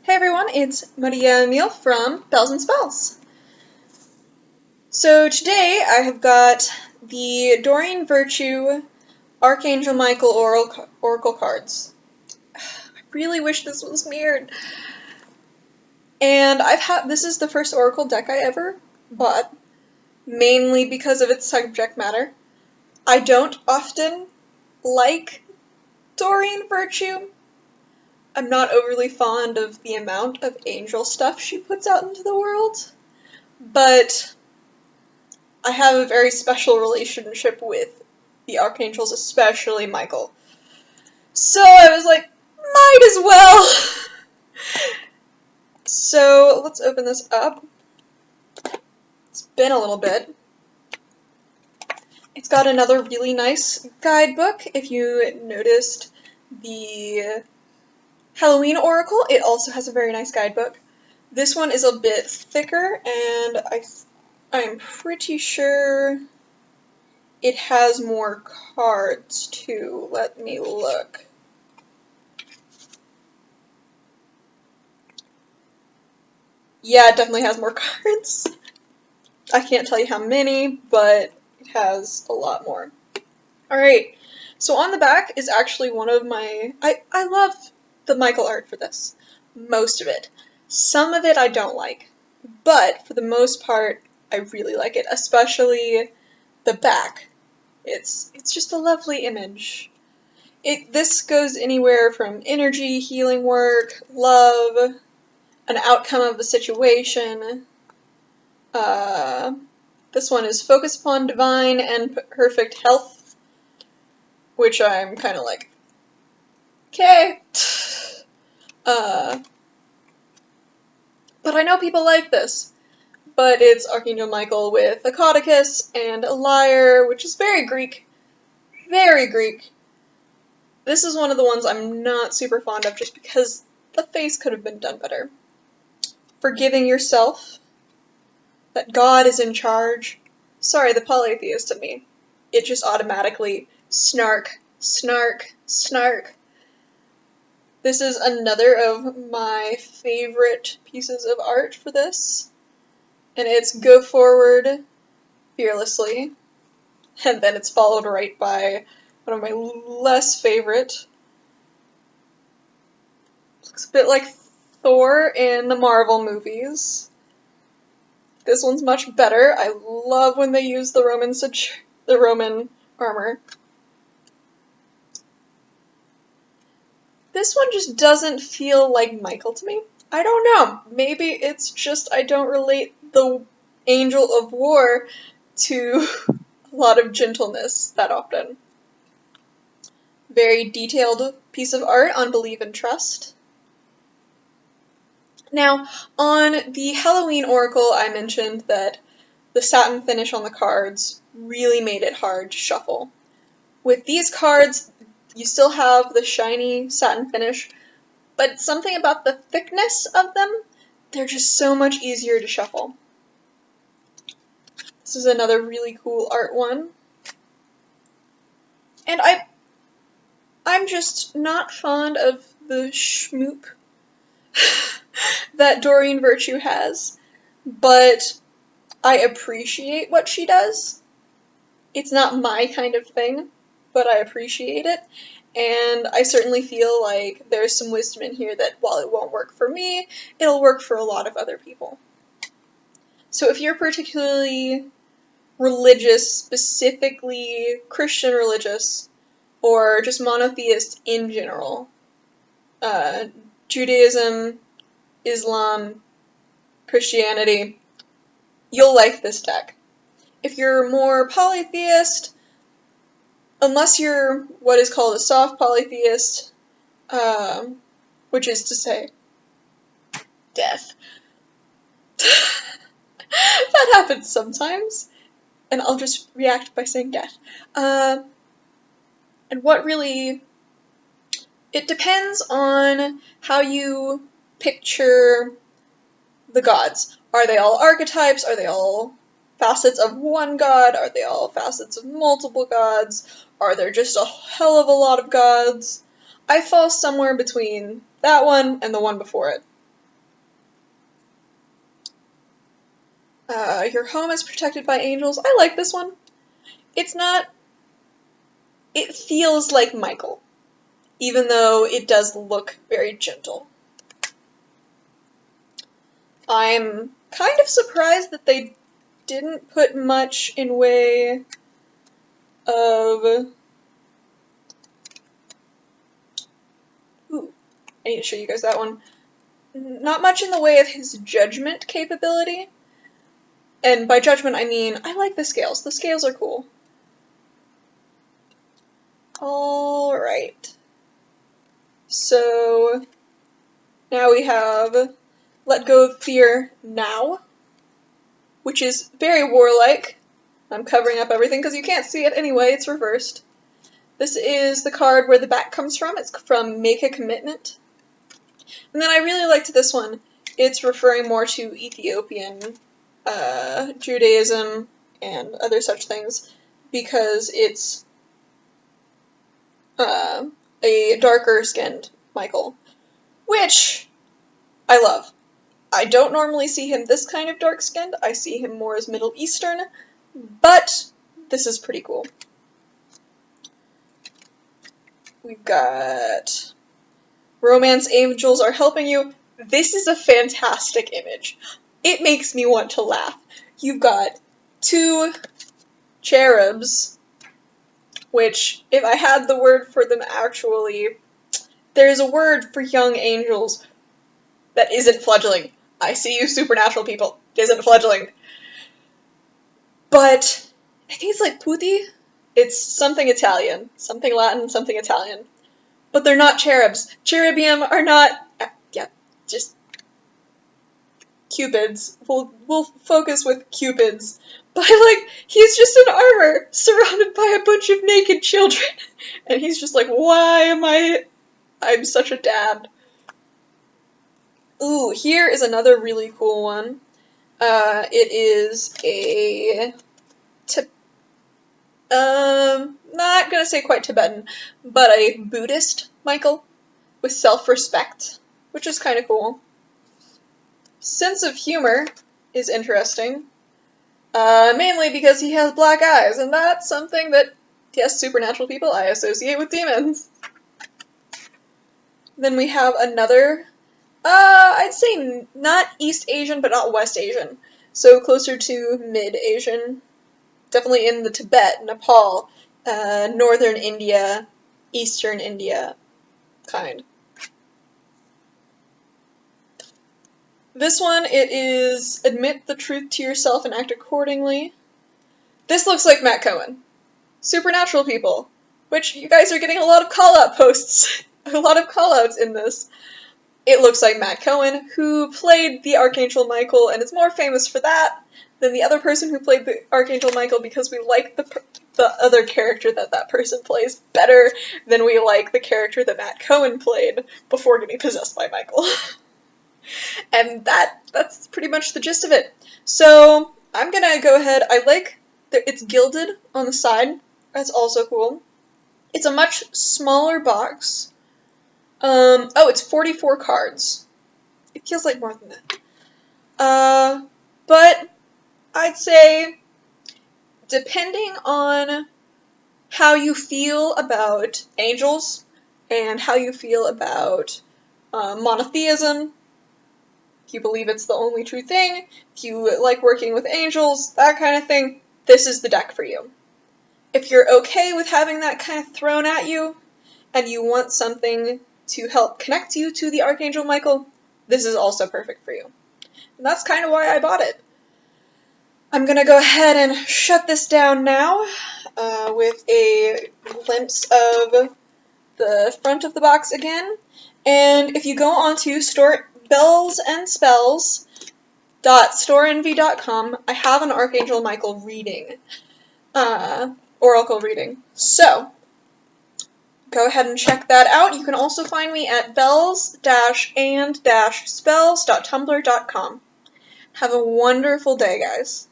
Hey everyone, it's Maria Emil from Bells and Spells. So today I have got the Doreen Virtue Archangel Michael Oracle cards. I really wish this was mirrored. And this is the first Oracle deck I ever bought, mainly because of its subject matter. I don't often like Doreen Virtue. I'm not overly fond of the amount of angel stuff she puts out into the world, but I have a very special relationship with the archangels, especially Michael. So I was like, might as well! So let's open this up. It's been a little bit. It's got another really nice guidebook. If you noticed the Halloween Oracle, it also has a very nice guidebook. This one is a bit thicker, and I'm pretty sure it has more cards too. Let me look. Yeah, it definitely has more cards. I can't tell you how many, but it has a lot more. Alright, so on the back is actually one of my... I love the Michael art for this. Most of it. Some of it I don't like, but for the most part, I really like it, especially the back. It's just a lovely image. This goes anywhere from energy, healing work, love, an outcome of the situation. This one is focus upon divine and perfect health, which I'm kind of like, okay. But I know people like this. But it's Archangel Michael with a caduceus and a lyre, which is very Greek. Very Greek. This is one of the ones I'm not super fond of just because the face could have been done better. Forgiving yourself. That God is in charge. Sorry, the polytheist in me. It just automatically snark, snark, snark. This is another of my favorite pieces of art for this. And it's go forward fearlessly. And then it's followed right by one of my less favorite. Looks a bit like Thor in the Marvel movies. This one's much better. I love when they use the Roman armor. This one just doesn't feel like Michael to me. I don't know. Maybe it's just I don't relate the Angel of War to a lot of gentleness that often. Very detailed piece of art on Believe and Trust. Now, on the Halloween Oracle, I mentioned that the satin finish on the cards really made it hard to shuffle. With these cards, you still have the shiny satin finish, but something about the thickness of them, they're just so much easier to shuffle. This is another really cool art one. And I'm just not fond of the schmoop that Doreen Virtue has, but I appreciate what she does. It's not my kind of thing, but I appreciate it. And I certainly feel like there's some wisdom in here that while it won't work for me, it'll work for a lot of other people. So if you're particularly religious, specifically Christian religious, or just monotheist in general, Judaism, Islam, Christianity, you'll like this deck. If you're more polytheist, unless you're what is called a soft polytheist, which is to say, death. That happens sometimes, and I'll just react by saying death. And what really... It depends on how you picture the gods. Are they all archetypes? Are they all facets of one god? Are they all facets of multiple gods? Are there just a hell of a lot of gods? I fall somewhere between that one and the one before it. Your home is protected by angels. I like this one. It's not... It feels like Michael, even though it does look very gentle. I'm kind of surprised that they didn't put much in way of... Ooh, I need to show you guys that one. Not much in the way of his judgment capability. And by judgment, I mean, I like the scales. The scales are cool. Alright. So, now we have Let Go of Fear Now, which is very warlike. I'm covering up everything because you can't see it anyway, it's reversed. This is the card where the back comes from. It's from Make a Commitment. And then I really liked this one. It's referring more to Ethiopian Judaism and other such things, because it's a darker-skinned Michael, which I love. I don't normally see him this kind of dark-skinned. I see him more as Middle Eastern, but this is pretty cool. We've got Romance Angels Are Helping You. This is a fantastic image. It makes me want to laugh. You've got two cherubs, which, if I had the word for them actually, there's a word for young angels that isn't fledgling. I see you, supernatural people. It isn't fledgling. But I think it's like putti. It's something Italian. Something Latin, something Italian. But they're not cherubs. Cherubium are not... yeah, just... Cupids. We'll focus with Cupids. But, like, he's just in armor, surrounded by a bunch of naked children. And he's just like, why am I'm such a dad. Ooh, here is another really cool one. It is a... not gonna say quite Tibetan, but a Buddhist Michael with self-respect, which is kind of cool. Sense of humor is interesting, mainly because he has black eyes, and that's something that, yes, supernatural people I associate with demons. Then we have another, I'd say not East Asian, but not West Asian, so closer to Mid-Asian. Definitely in the Tibet, Nepal, northern India, eastern India kind. This one, it is admit the truth to yourself and act accordingly. This looks like Matt Cohen. Supernatural people, which you guys are getting a lot of call-out posts, a lot of call-outs in this. It looks like Matt Cohen, who played the Archangel Michael, and is more famous for that than the other person who played the Archangel Michael, because we like the other character that person plays better than we like the character that Matt Cohen played before getting possessed by Michael. And that's pretty much the gist of it. So I'm gonna go ahead. I like that it's gilded on the side. That's also cool. It's a much smaller box. Oh, it's 44 cards. It feels like more than that. But I'd say, depending on how you feel about angels, and how you feel about monotheism, if you believe it's the only true thing, if you like working with angels, that kind of thing, this is the deck for you. If you're okay with having that kind of thrown at you, and you want something to help connect you to the Archangel Michael, this is also perfect for you. And that's kind of why I bought it. I'm gonna go ahead and shut this down now with a glimpse of the front of the box again. And if you go on to bellsandspells.storeenvy.com, I have an Archangel Michael reading, oracle reading. So, go ahead and check that out. You can also find me at bells-and-spells.tumblr.com. Have a wonderful day, guys.